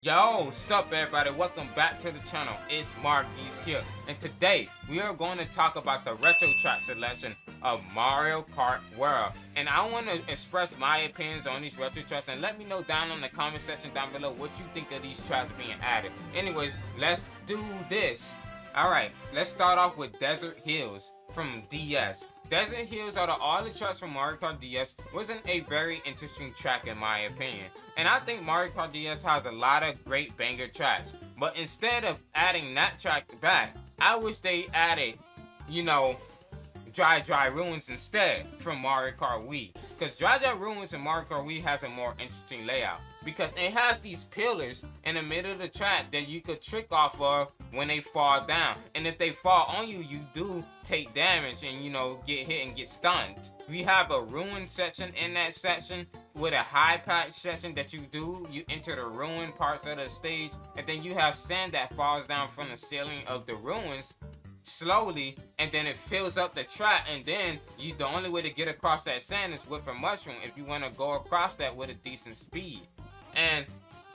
Yo, what's up everybody? Welcome back to the channel. It's Marquise here. And today we are going to talk about the retro track selection of Mario Kart World. And I want to express my opinions on these retro tracks and let me know down in the comment section down below what you think of these tracks being added. Anyways, let's do this. Alright, let's start off with Desert Hills from DS. Desert Hills, out of all the tracks from Mario Kart DS, wasn't a very interesting track in my opinion. And I think Mario Kart DS has a lot of great banger tracks. But instead of adding that track back, I wish they added, you know, Dry Dry Ruins instead from Mario Kart Wii. Because Dry Dry Ruins in Mario Kart Wii has a more interesting layout. Because it has these pillars in the middle of the track that you could trick off of when they fall down. And if they fall on you, you do take damage and, you know, get hit and get stunned. We have a ruin section in that section with a high patch section that you enter the ruin parts of the stage, and then you have sand that falls down from the ceiling of the ruins slowly, and then it fills up the track, and then the only way to get across that sand is with a mushroom if you want to go across that with a decent speed. And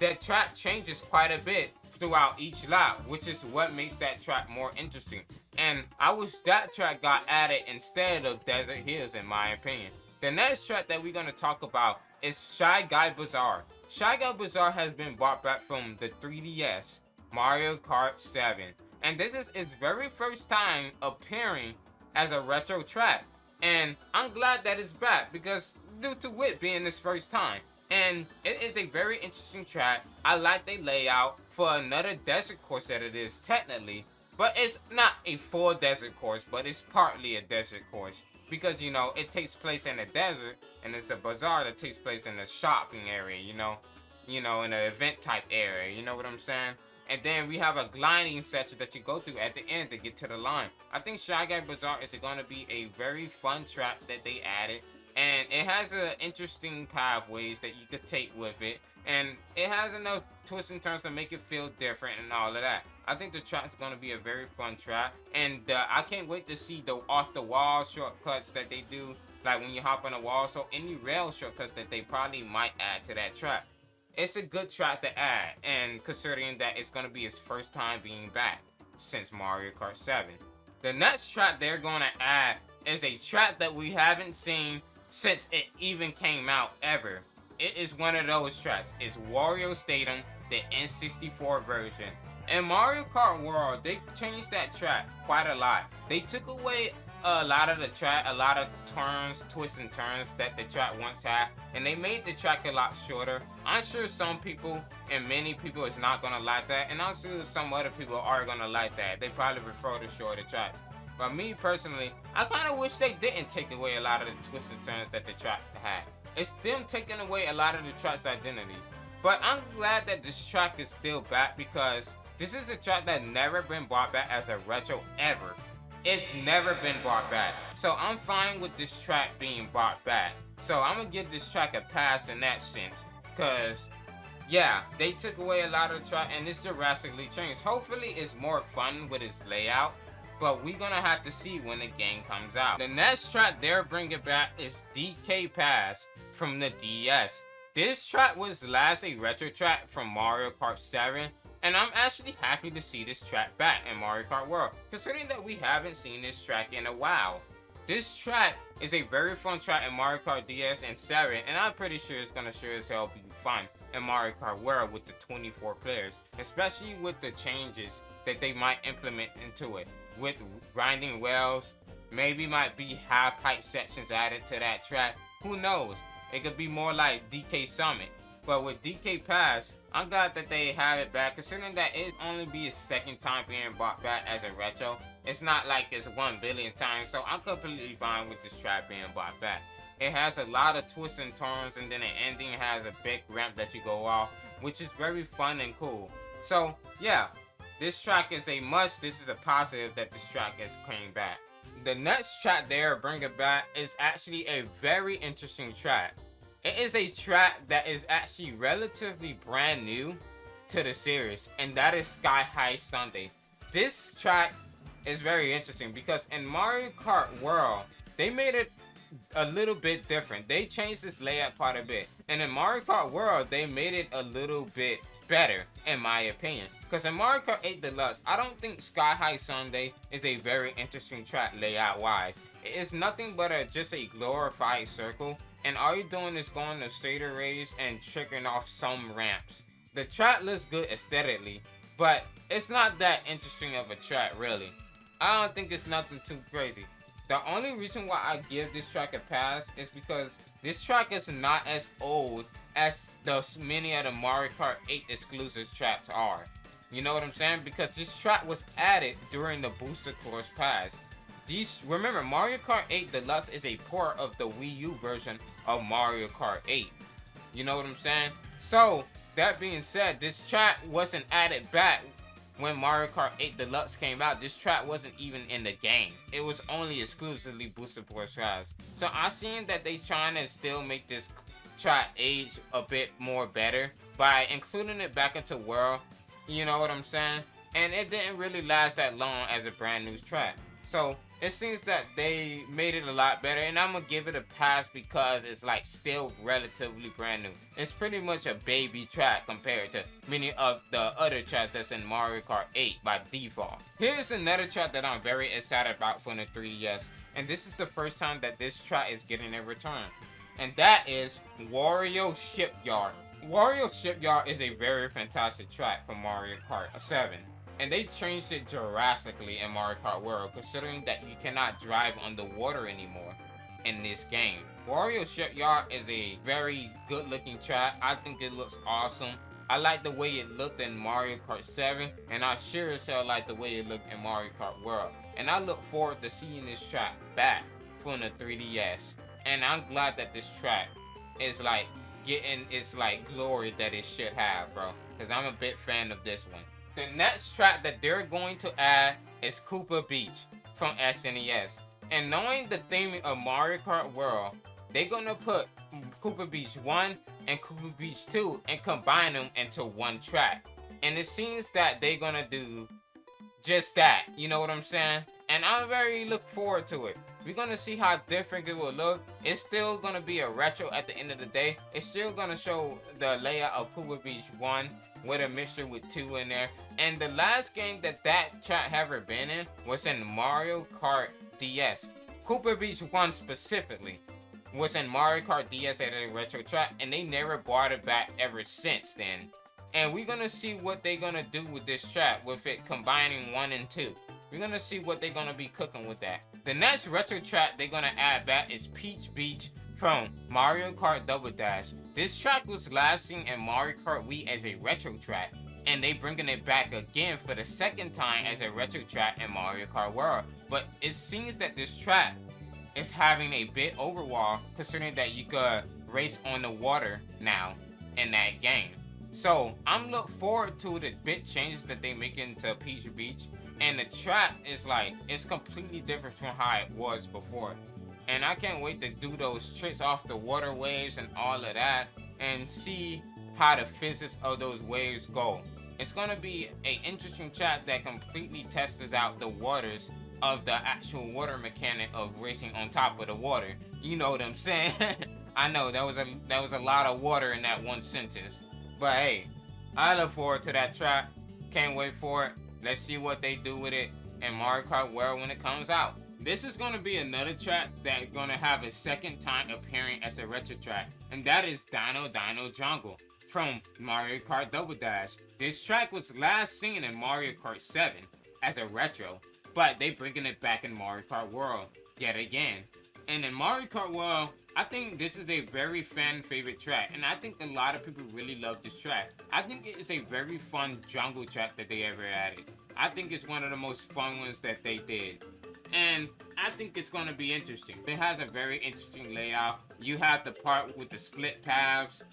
that track changes quite a bit throughout each lap, which is what makes that track more interesting. And I wish that track got added instead of Desert Hills in my opinion. The next track that we're going to talk about is Shy Guy Bazaar. Shy Guy Bazaar has been brought back from the 3DS Mario Kart 7. And this is its very first time appearing as a retro track. And I'm glad that it's back because due to it being this first time. And it is a very interesting track. I like the layout for another desert course that it is technically. But it's not a full desert course, but it's partly a desert course. Because, you know, it takes place in a desert and it's a bazaar that takes place in a shopping area, you know, in an event type area, you know what I'm saying? And then we have a gliding section that you go through at the end to get to the line. I think Shy Guy Bazaar is going to be a very fun track that they added. And it has interesting pathways that you could take with it. And it has enough twists and turns to make it feel different and all of that. I think the track is going to be a very fun track. And I can't wait to see the off-the-wall shortcuts that they do. Like when you hop on a wall. So any rail shortcuts that they probably might add to that track. It's a good track to add, and considering that it's going to be his first time being back since Mario Kart 7. The next track they're going to add is a track that we haven't seen since it even came out ever. It is one of those tracks. It's Wario Stadium, the N64 version. In Mario Kart World, they changed that track quite a lot. They took away a lot of the track, a lot of turns, twists and turns that the track once had, and they made the track a lot shorter. I'm sure some people and many people is not gonna like that, and I'm sure some other people are gonna like that. They probably prefer the shorter tracks. But me personally, I kind of wish they didn't take away a lot of the twists and turns that the track had. It's them taking away a lot of the track's identity. But I'm glad that this track is still back because this is a track that never been brought back as a retro ever. It's never been brought back. So I'm fine with this track being brought back. So I'm gonna give this track a pass in that sense. Cause yeah, they took away a lot of the track and it's drastically changed. Hopefully it's more fun with its layout. But we're gonna have to see when the game comes out. The next track they're bringing back is DK Pass from the DS. This track was last a retro track from Mario Kart 7. And I'm actually happy to see this track back in Mario Kart World, considering that we haven't seen this track in a while. This track is a very fun track in Mario Kart DS and 7, and I'm pretty sure it's gonna sure as hell be fun in Mario Kart World with the 24 players, especially with the changes that they might implement into it. With grinding wells, maybe might be high pipe sections added to that track, who knows? It could be more like DK Summit. But with DK Pass, I'm glad that they have it back, considering that it only be his second time being brought back as a retro. It's not like it's 1 billion times, so I'm completely fine with this track being brought back. It has a lot of twists and turns, and then the ending has a big ramp that you go off, which is very fun and cool. So yeah, this track is a must. This is a positive that this track is coming back. The next track they're bringing back is actually a very interesting track. It is a track that is actually relatively brand new to the series, and that is Sky High Sunday. This track is very interesting because in Mario Kart World, they made it a little bit different. They changed this layout quite a bit. And in Mario Kart World, they made it a little bit better in my opinion. Because in Mario Kart 8 Deluxe, I don't think Sky High Sunday is a very interesting track layout wise. It's nothing but just a glorified circle, and all you're doing is going to straight arrays and triggering off some ramps. The track looks good aesthetically, but it's not that interesting of a track really. I don't think it's nothing too crazy. The only reason why I give this track a pass is because this track is not as old as many of the Mario Kart 8 exclusive tracks are. You know what I'm saying? Because this track was added during the Booster Course pass. Remember, Mario Kart 8 Deluxe is a port of the Wii U version of Mario Kart 8. You know what I'm saying? So, that being said, this track wasn't added back when Mario Kart 8 Deluxe came out. This track wasn't even in the game. It was only exclusively Booster Course tracks. So, I seen that they trying to still make this track age a bit more better by including it back into World. You know what I'm saying? And it didn't really last that long as a brand new track. So, it seems that they made it a lot better, and I'm gonna give it a pass because it's like still relatively brand new. It's pretty much a baby track compared to many of the other tracks that's in Mario Kart 8 by default. Here's another track that I'm very excited about for the 3DS, and this is the first time that this track is getting a return, and that is Wario Shipyard. Wario Shipyard is a very fantastic track from Mario Kart 7. And they changed it drastically in Mario Kart World, considering that you cannot drive on the water anymore in this game. Wario Shipyard is a very good looking track. I think it looks awesome. I like the way it looked in Mario Kart 7, and I sure as hell like the way it looked in Mario Kart World. And I look forward to seeing this track back from the 3DS. And I'm glad that this track is like getting its like glory that it should have, bro. Because I'm a big fan of this one. The next track that they're going to add is Koopa Beach from SNES. And knowing the theming of Mario Kart World, they're going to put Koopa Beach 1 and Koopa Beach 2 and combine them into one track. And it seems that they're going to do just that. You know what I'm saying? And I'm very look forward to it. We're going to see how different it will look. It's still going to be a retro at the end of the day. It's still going to show the layout of Koopa Beach 1 with a mixture with 2 in there. And the last game that track ever been in was in Mario Kart DS. Koopa Beach 1 specifically was in Mario Kart DS at a retro track, and they never brought it back ever since then. And we're going to see what they're going to do with this track, with it combining 1 and 2. We're going to see what they're going to be cooking with that. The next retro track they're going to add back is Peach Beach from Mario Kart Double Dash. This track was last seen in Mario Kart Wii as a retro track, and they bringing it back again for the second time as a retro track in Mario Kart World. But it seems that this track is having a bit overhaul, considering that you could race on the water now in that game. So I'm looking forward to the bit changes that they make into Peach Beach, and the track is like, it's completely different from how it was before. And I can't wait to do those tricks off the water waves and all of that, and see how the physics of those waves go. It's gonna be an interesting track that completely tests out the waters of the actual water mechanic of racing on top of the water. You know what I'm saying? I know that was a lot of water in that one sentence. But hey, I look forward to that track. Can't wait for it. Let's see what they do with it in Mario Kart World when it comes out. This is going to be another track that's going to have a second time appearing as a retro track, and that is Dino Dino Jungle from Mario Kart Double Dash. This track was last seen in Mario Kart 7 as a retro, but they bringing it back in Mario Kart World yet again. And in Mario Kart World, I think this is a very fan favorite track, and I think a lot of people really love this track. I think it is a very fun jungle track that they ever added. I think it's one of the most fun ones that they did. And I think it's going to be interesting. It has a very interesting layout. You have the part with the split paths,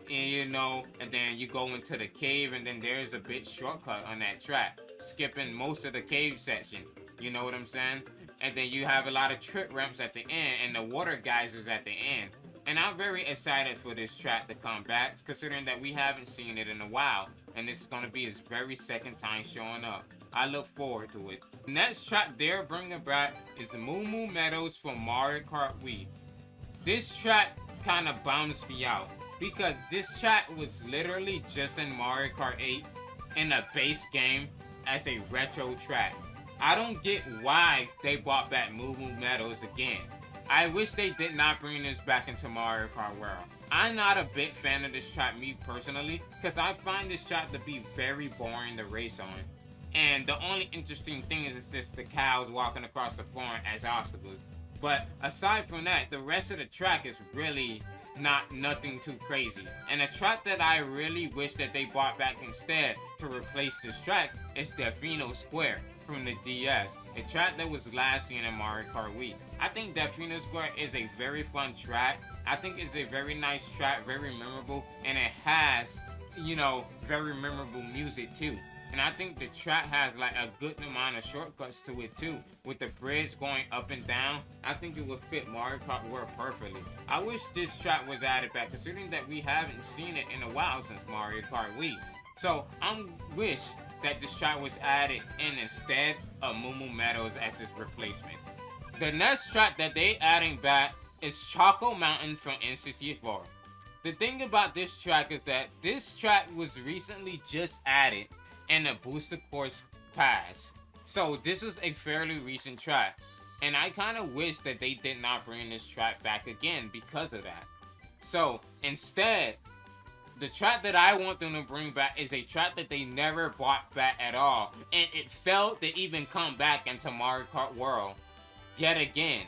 and you know, and then you go into the cave, and then there's a bit shortcut on that track, skipping most of the cave section. You know what I'm saying? And then you have a lot of trip ramps at the end, and the water geysers at the end. And I'm very excited for this track to come back, considering that we haven't seen it in a while, and this is going to be his very second time showing up. I look forward to it. The next track they're bringing back is Moo Moo Meadows from Mario Kart Wii. This track kind of bums me out. because this track was literally just in Mario Kart 8 in a base game as a retro track. I don't get why they brought back Moo Moo Meadows again. I wish they did not bring this back into Mario Kart World. I'm not a big fan of this track, me personally, because I find this track to be very boring to race on. And the only interesting thing is this the cows walking across the floor as obstacles. But aside from that, the rest of the track is really not nothing too crazy. And a track that I really wish that they brought back instead to replace this track is Delfino Square from the DS, a track that was last seen in Mario Kart Wii. I think Delfino Square is a very fun track. I think it's a very nice track, very memorable, and it has, very memorable music too. And I think the track has like a good amount of shortcuts to it too. With the bridge going up and down, I think it would fit Mario Kart World perfectly. I wish this track was added back, considering that we haven't seen it in a while since Mario Kart Wii. So I wish that this track was added in instead of Moo Moo Meadows as its replacement. The next track that they adding back is Choco Mountain from N64. The thing about this track is that this track was recently just added in the Booster Course Pass. So this was a fairly recent track. And I kind of wish that they did not bring this track back again because of that. So instead, the track that I want them to bring back is a track that they never brought back at all. And it failed to even come back into Mario Kart World yet again.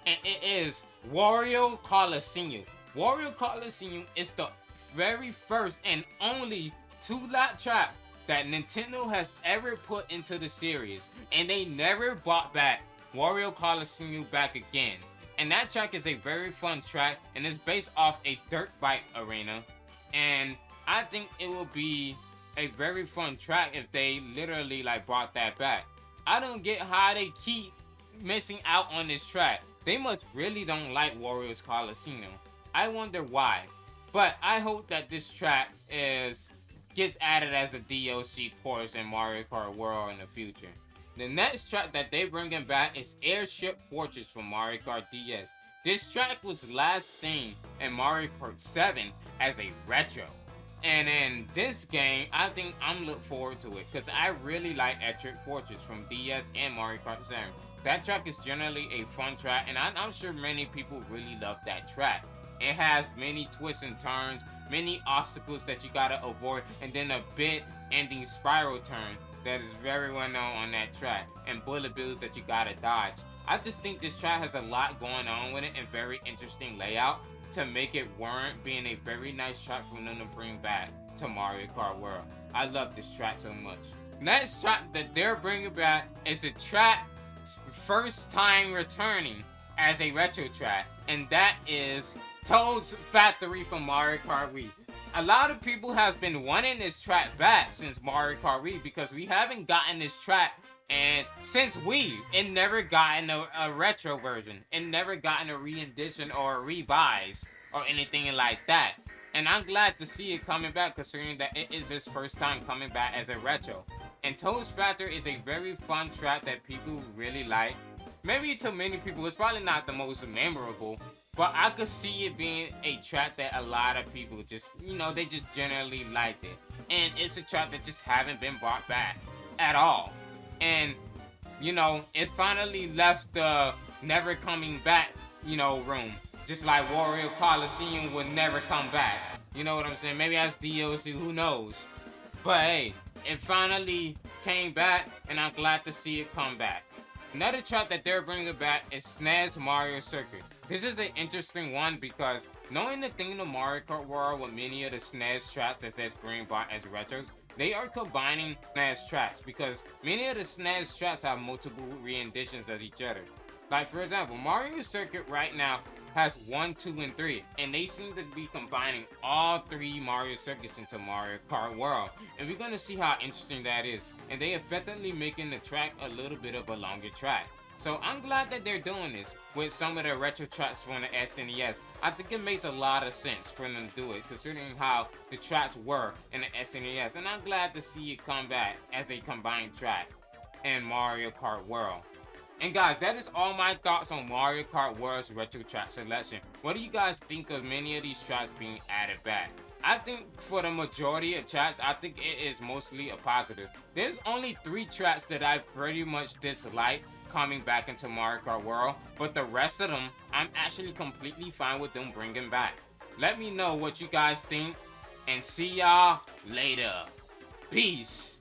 And it is Wario Coliseum. Wario Coliseum is the very first and only 2-lap track that Nintendo has ever put into the series, and they never brought back Wario Coliseum back again. And that track is a very fun track, and it's based off a dirt bike arena, and I think it will be a very fun track if they literally brought that back. I don't get how they keep missing out on this track. They must really don't like Wario's Coliseum. I wonder why. But I hope that this track gets added as a DLC course in Mario Kart World in the future. The next track that they bringing back is Airship Fortress from Mario Kart DS. This track was last seen in Mario Kart 7 as a retro. And in this game, I think I'm looking forward to it because I really like Airship Fortress from DS and Mario Kart 7. That track is generally a fun track, and I'm sure many people really love that track. It has many twists and turns, many obstacles that you gotta avoid, and then a bit ending spiral turn that is very well known on that track, and bullet bills that you gotta dodge. I just think this track has a lot going on with it and very interesting layout to make it warrant being a very nice track for them to bring back to Mario Kart World. I love this track so much. Next track that they're bringing back is a track first time returning as a retro track, and that is Toad's Factory from Mario Kart Wii. A lot of people have been wanting this track back since Mario Kart Wii because we haven't gotten this track, and since Wii, it never gotten a retro version. It never gotten a re-edition or a revise or anything like that. And I'm glad to see it coming back considering that it is his first time coming back as a retro. And Toad's Factory is a very fun track that people really like. Maybe to many people, it's probably not the most memorable, but I could see it being a track that a lot of people just, they just generally liked it. And it's a track that just haven't been brought back at all. And, it finally left the never coming back, room. Just like Wario Coliseum would never come back. You know what I'm saying? Maybe that's DLC, who knows? But hey, it finally came back, and I'm glad to see it come back. Another track that they're bringing back is SNES Mario Circuit. This is an interesting one because knowing the thing in the Mario Kart world with many of the SNES tracks that they're bringing back as retros, they are combining SNES tracks because many of the SNES tracks have multiple renditions of each other. Like for example, Mario Circuit right now has 1, 2, and 3, and they seem to be combining all 3 Mario Circuits into Mario Kart World, and we're going to see how interesting that is, and they effectively making the track a little bit of a longer track. So I'm glad that they're doing this with some of the retro tracks from the SNES. I think it makes a lot of sense for them to do it, considering how the tracks were in the SNES, and I'm glad to see it come back as a combined track in Mario Kart World. And guys, that is all my thoughts on Mario Kart World's retro track selection. What do you guys think of many of these tracks being added back? I think for the majority of tracks, I think it is mostly a positive. There's only 3 tracks that I pretty much dislike coming back into Mario Kart World, but the rest of them, I'm actually completely fine with them bringing back. Let me know what you guys think, and see y'all later. Peace.